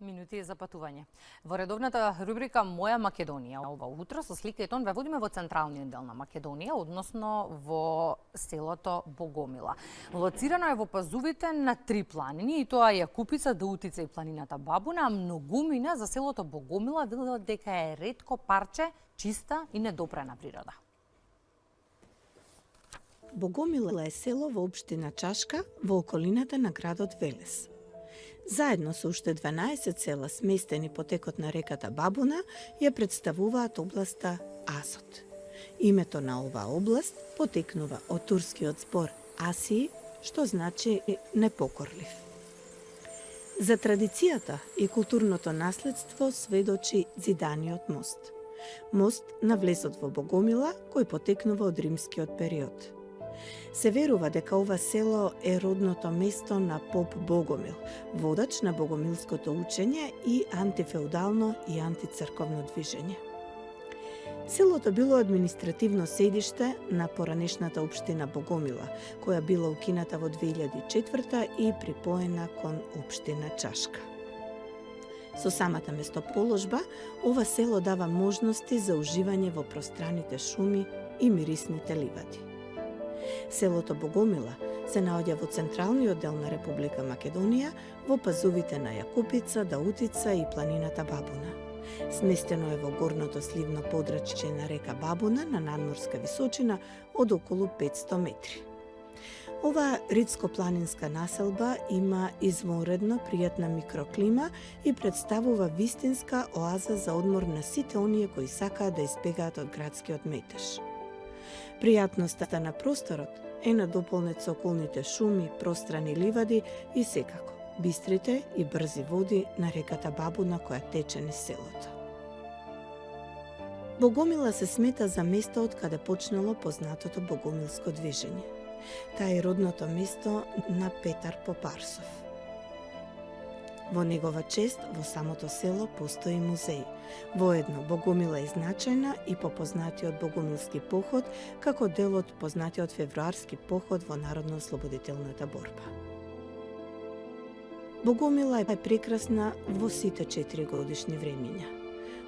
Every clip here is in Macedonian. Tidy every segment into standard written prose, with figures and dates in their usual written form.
Минути за патување. Во редовната рубрика Моја Македонија, ова утро со слика и тон ве водиме во централниот дел на Македонија, односно во селото Богомила. Лоцирано е во пазувите на три планини, и тоа Јакупица, Даутица и планината Бабуна, а многумина за селото Богомила велат дека е ретко парче, чиста и недопрена природа. Богомила е село во општина Чашка во околината на градот Велес. Заедно со уште 12 села сместени по текот на реката Бабуна ја представуваат областа Асот. Името на оваа област потекнува од турскиот збор Асии, што значи непокорлив. За традицијата и културното наследство сведочи зиданиот мост. Мост на влезот во Богомила, кој потекнува од римскиот период. Се верува дека ова село е родното место на поп Богомил, водач на богомилското учење и антифеудално и антицрковно движење. Селото било административно седиште на поранешната општина Богомила, која била укината во 2004 и припоена кон општина Чашка. Со самата местоположба, ова село дава можности за уживање во пространите шуми и мирисните ливади. Селото Богомила се наоѓа во централниот дел на Република Македонија, во пазувите на Јакупица, Даутица и планината Бабуна. Сместено е во горното сливно подрачје на река Бабуна на надморска височина од околу 500 метри. Оваа ридско-планинска населба има извонредно пријатна микроклима и представува вистинска оаза за одмор на сите оние кои сакаат да избегаат од градскиот метеж. Пријатноста на просторот е надополнет со околните шуми, пространи ливади и секако бистрите и брзи води на реката Бабуна која тече низ селото. Богомила се смета за место од каде почнало познатото богомилско движење. Таа е родното место на Петар Попарсов. Во негова чест во самото село постои музеј. Воедно Богомила е значајна и по познатиот Богомилски поход како дел од познатиот февруарски поход во народно-ослободителната борба. Богомила е прекрасна во сите 4 годишни времиња.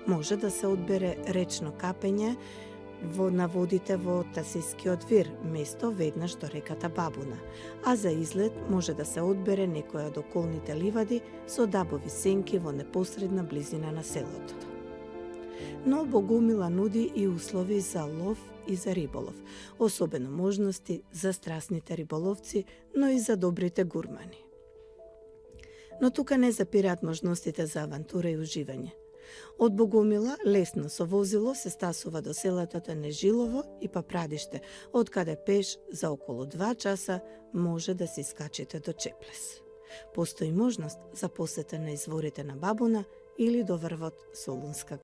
Може да се одбере речно капење на водите во Тасискиот вир, место веднаш до реката Бабуна, а за излет може да се одбере некоја од околните ливади со дабови сенки во непосредна близина на селото. Но Богомила нуди и услови за лов и за риболов, особено можности за страсните риболовци, но и за добрите гурмани. Но тука не запираат можностите за авантура и уживање. Од Богомила лесно со возило се стасува до селата Нежилово и Папрадиште, од каде пеш за околу 2 часа може да се искачите до Чеплес. Постои можност за посета на изворите на Бабуна или до врвот Солунска